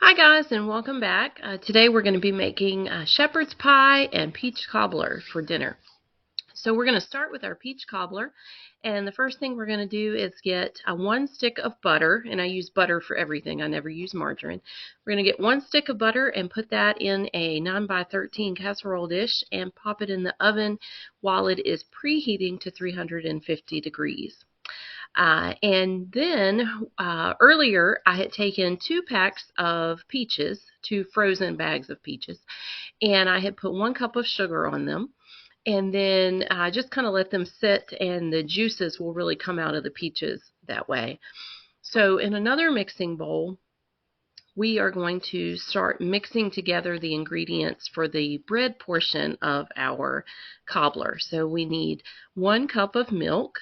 Hi guys, and welcome back. Today we're going to be making shepherd's pie and peach cobbler for dinner. So we're going to start with our peach cobbler, and the first thing we're going to do is get 1 stick of butter, and I use butter for everything. I never use margarine. We're going to get 1 stick of butter and put that in a 9x13 casserole dish and pop it in the oven while it is preheating to 350 degrees. And then earlier I had taken 2 packs of peaches, 2 frozen bags of peaches, and I had put 1 cup of sugar on them. And then just kind of let them sit, and the juices will really come out of the peaches that way. So in another mixing bowl, we are going to start mixing together the ingredients for the bread portion of our cobbler. So we need 1 cup of milk,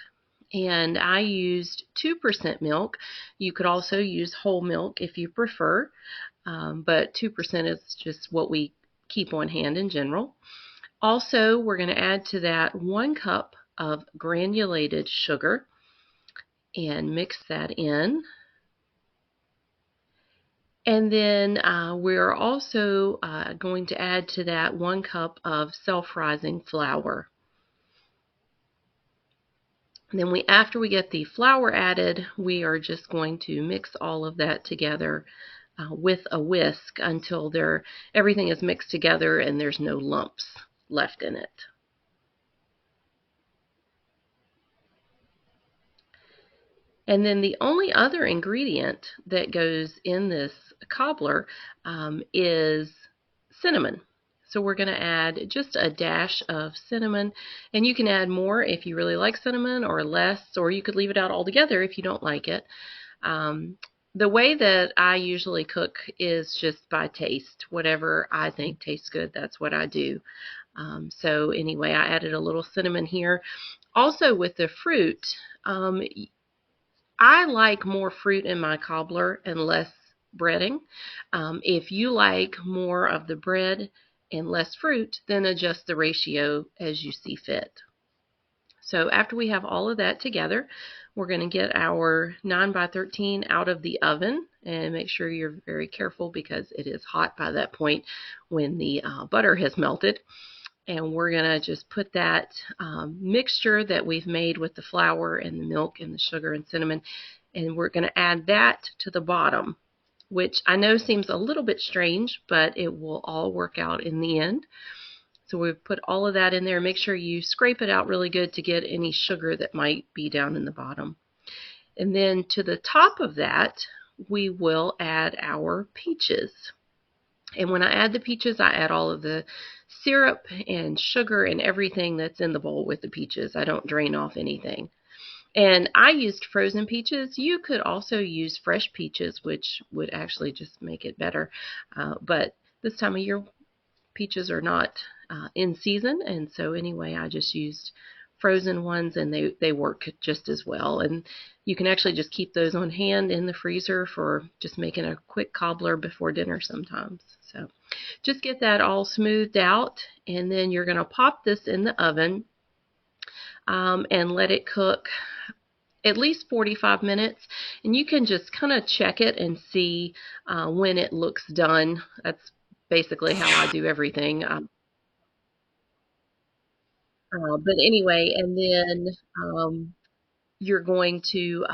and I used 2% milk. You could also use whole milk if you prefer, but 2% is just what we keep on hand in general. Also, we're going to add to that 1 cup of granulated sugar and mix that in. And then we're also going to add to that 1 cup of self-rising flour. And then after we get the flour added, we are just going to mix all of that together with a whisk until everything is mixed together and there's no lumps left in it. And then the only other ingredient that goes in this cobbler is cinnamon. So we're going to add just a dash of cinnamon, and you can add more if you really like cinnamon or less, or you could leave it out altogether if you don't like it. The way that I usually cook is just by taste. Whatever I think tastes good, that's what I do. So anyway, I added a little cinnamon here. Also with the fruit, I like more fruit in my cobbler and less breading. If you like more of the bread and less fruit, then adjust the ratio as you see fit. So after we have all of that together, we're going to get our 9x13 out of the oven, and make sure you're very careful because it is hot by that point when the butter has melted. And we're going to just put that mixture that we've made with the flour and the milk and the sugar and cinnamon, and we're going to add that to the bottom, which I know seems a little bit strange, but it will all work out in the end. So we've put all of that in there. Make sure you scrape it out really good to get any sugar that might be down in the bottom. And then to the top of that, we will add our peaches. And when I add the peaches, I add all of the syrup and sugar and everything that's in the bowl with the peaches. I don't drain off anything. And I used frozen peaches. You could also use fresh peaches, which would actually just make it better. But this time of year, peaches are not in season. And so anyway, I just used frozen ones, and they work just as well. And you can actually just keep those on hand in the freezer for just making a quick cobbler before dinner sometimes. So just get that all smoothed out, and then you're going to pop this in the oven and let it cook at least 45 minutes. And you can just kind of check it and see when it looks done. That's basically how I do everything. But anyway, and then you're going to,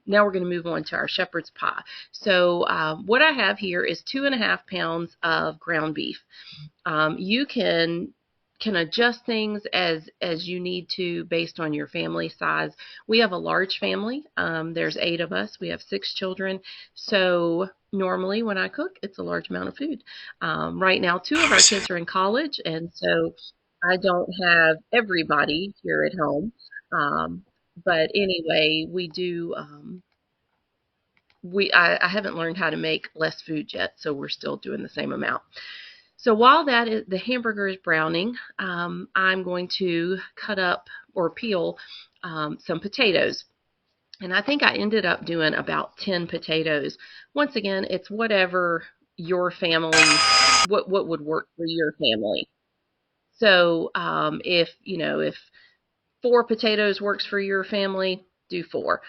now we're going to move on to our shepherd's pie. So what I have here is 2.5 pounds of ground beef. You can adjust things as you need to based on your family size. We have a large family. There's 8 of us. We have 6 children. So normally when I cook, it's a large amount of food. Right now, 2 of our kids are in college, and so I don't have everybody here at home. But anyway, we do. I haven't learned how to make less food yet, so we're still doing the same amount. So while the hamburger is browning, I'm going to cut up or peel some potatoes. And I think I ended up doing about 10 potatoes. Once again, it's whatever your family, what would work for your family. So if 4 potatoes works for your family, do 4.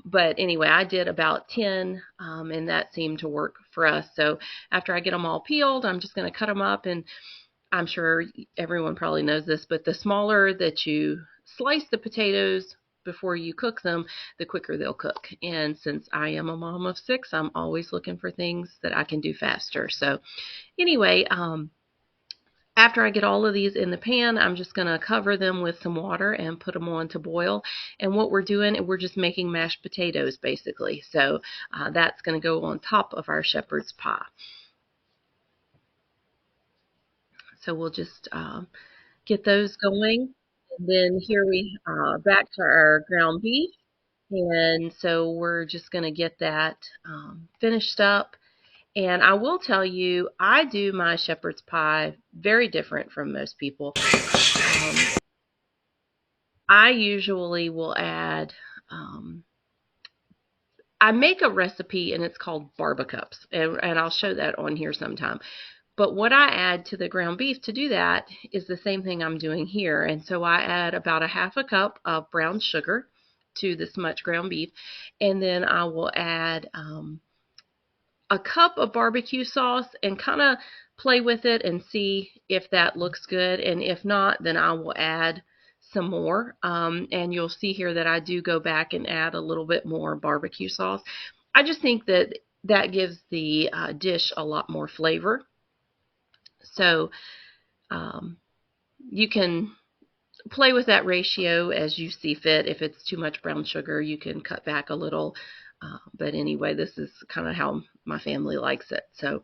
But anyway, I did about 10, and that seemed to work for us. So after I get them all peeled, I'm just going to cut them up, and I'm sure everyone probably knows this, but the smaller that you slice the potatoes before you cook them, the quicker they'll cook. And since I am a mom of 6, I'm always looking for things that I can do faster. So anyway, after I get all of these in the pan, I'm just going to cover them with some water and put them on to boil. And what we're doing, we're just making mashed potatoes basically. So that's going to go on top of our shepherd's pie. So we'll just get those going. And then here we back to our ground beef. And so we're just going to get that finished up. And I will tell you, I do my shepherd's pie very different from most people. I usually will add, I make a recipe and it's called barbacups, and I'll show that on here sometime. But what I add to the ground beef to do that is the same thing I'm doing here. And so I add about a half a cup of brown sugar to this much ground beef. And then I will add a cup of barbecue sauce and kind of play with it and see if that looks good. And if not, then I will add some more. And you'll see here that I do go back and add a little bit more barbecue sauce. I just think that that gives the dish a lot more flavor. So you can play with that ratio as you see fit. If it's too much brown sugar, you can cut back a little. But anyway, this is kind of how my family likes it. So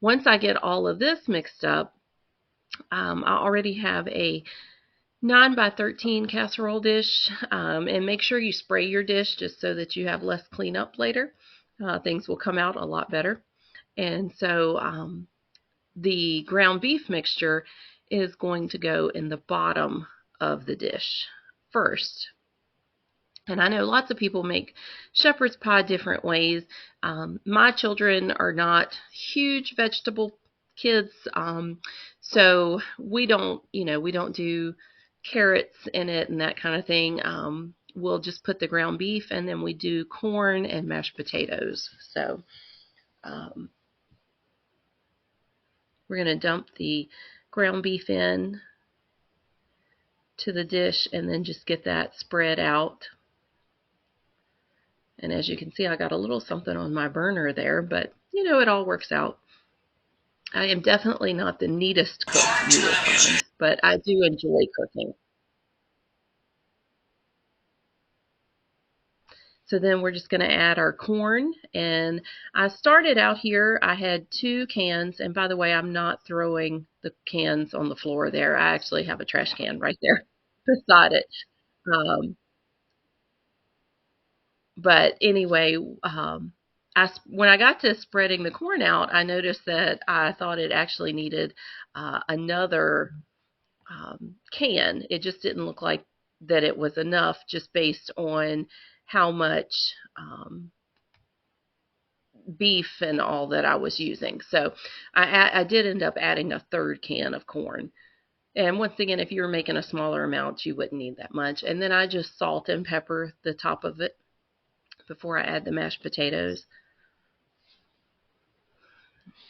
once I get all of this mixed up, I already have a 9 by 13 casserole dish. And make sure you spray your dish just so that you have less cleanup later. Things will come out a lot better. And so the ground beef mixture is going to go in the bottom of the dish first. And I know lots of people make shepherd's pie different ways. My children are not huge vegetable kids, so we don't do carrots in it and that kind of thing. We'll just put the ground beef, and then we do corn and mashed potatoes. So we're going to dump the ground beef in to the dish and then just get that spread out. And as you can see, I got a little something on my burner there, but it all works out. I am definitely not the neatest cook you will find, but I do enjoy cooking. So then we're just going to add our corn. And I started out here, I had 2 cans. And by the way, I'm not throwing the cans on the floor there. I actually have a trash can right there beside it. But anyway, when I got to spreading the corn out, I noticed that I thought it actually needed another can. It just didn't look like that it was enough just based on how much beef and all that I was using. So I did end up adding a 3rd can of corn. And once again, if you were making a smaller amount, you wouldn't need that much. And then I just salt and pepper the top of it before I add the mashed potatoes.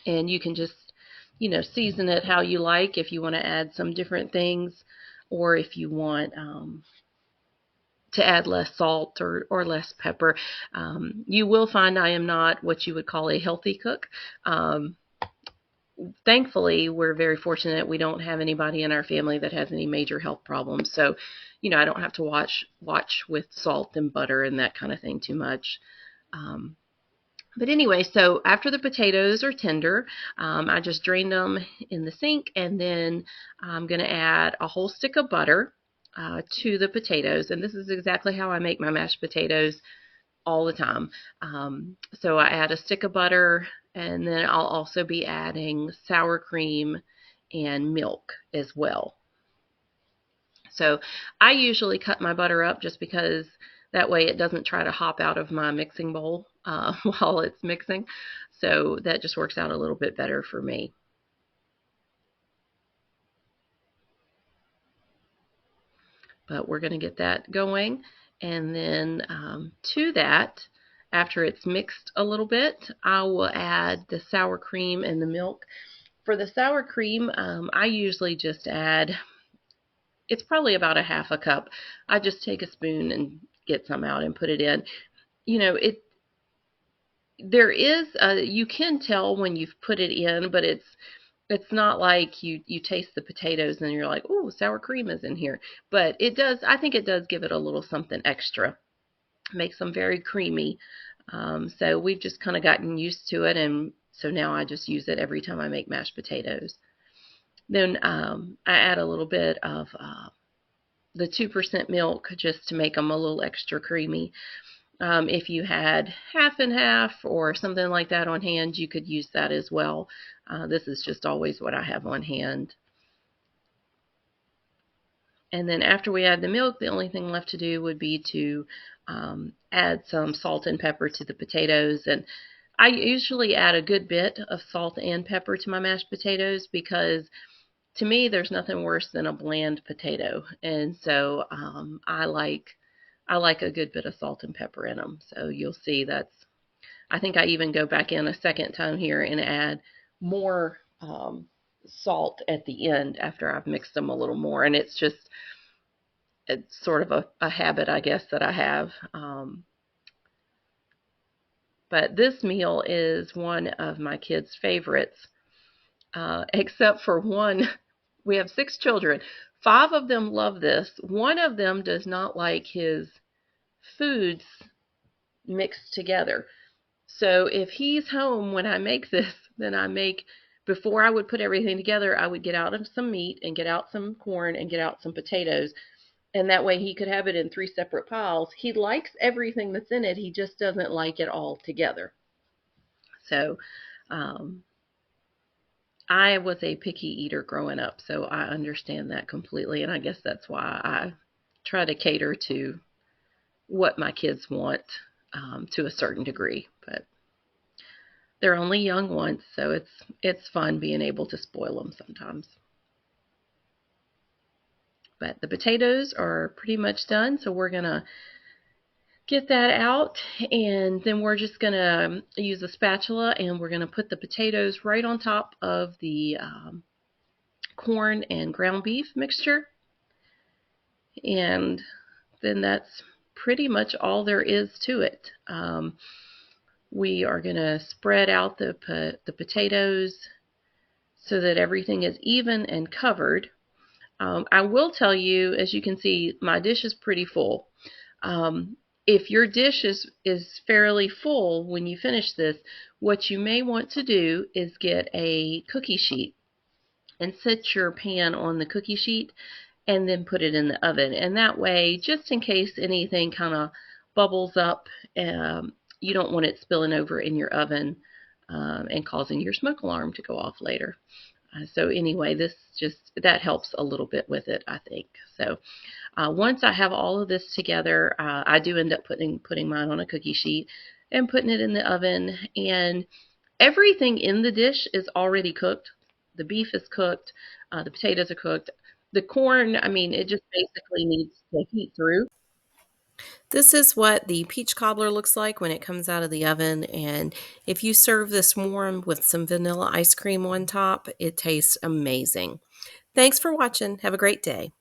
And you can just, season it how you like, if you want to add some different things, or if you want to add less salt or less pepper. You will find I am not what you would call a healthy cook. Thankfully, we're very fortunate we don't have anybody in our family that has any major health problems. So, I don't have to watch with salt and butter and that kind of thing too much. But anyway, so after the potatoes are tender, I just drained them in the sink, and then I'm going to add a whole stick of butter to the potatoes. And this is exactly how I make my mashed potatoes all the time. So I add a stick of butter, and then I'll also be adding sour cream and milk as well. So I usually cut my butter up just because that way it doesn't try to hop out of my mixing bowl while it's mixing. So that just works out a little bit better for me. But we're going to get that going. And then to that, after it's mixed a little bit, I will add the sour cream and the milk. For the sour cream, I usually just add, it's probably about a half a cup. I just take a spoon and get some out and put it in. You know, there is you can tell when you've put it in, but it's not like you taste the potatoes and you're like, oh, sour cream is in here. But it does, I think it does give it a little something extra. Makes them very creamy. So we've just kind of gotten used to it, and so now I just use it every time I make mashed potatoes. Then I add a little bit of the 2% milk just to make them a little extra creamy. If you had half and half or something like that on hand, you could use that as well. This is just always what I have on hand. And then after we add the milk, the only thing left to do would be to add some salt and pepper to the potatoes. And I usually add a good bit of salt and pepper to my mashed potatoes because to me, there's nothing worse than a bland potato. And so I like a good bit of salt and pepper in them. So you'll see I think I even go back in a second time here and add more salt at the end after I've mixed them a little more. And it's sort of a habit, I guess, that I have. But this meal is one of my kids' favorites, except for one. We have 6 children. 5 of them love this. One of them does not like his foods mixed together. So if he's home when I make this, then before I would put everything together, I would get out some meat and get out some corn and get out some potatoes. And that way he could have it in 3 separate piles. He likes everything that's in it. He just doesn't like it all together. So I was a picky eater growing up, so I understand that completely. And I guess that's why I try to cater to what my kids want to a certain degree. But they're only young once, so it's fun being able to spoil them sometimes. But the potatoes are pretty much done, so we're going to get that out, and then we're just going to use a spatula, and we're going to put the potatoes right on top of the corn and ground beef mixture. And then that's pretty much all there is to it. We are going to spread out the potatoes so that everything is even and covered. I will tell you, as you can see, my dish is pretty full. If your dish is fairly full when you finish this, what you may want to do is get a cookie sheet and set your pan on the cookie sheet and then put it in the oven. And that way, just in case anything kind of bubbles up, you don't want it spilling over in your oven and causing your smoke alarm to go off later. So anyway, that helps a little bit with it, I think. So once I have all of this together, I do end up putting mine on a cookie sheet and putting it in the oven. And everything in the dish is already cooked. The beef is cooked. The potatoes are cooked. The corn, I mean, it just basically needs to heat through. This is what the peach cobbler looks like when it comes out of the oven, and if you serve this warm with some vanilla ice cream on top, it tastes amazing. Thanks for watching. Have a great day.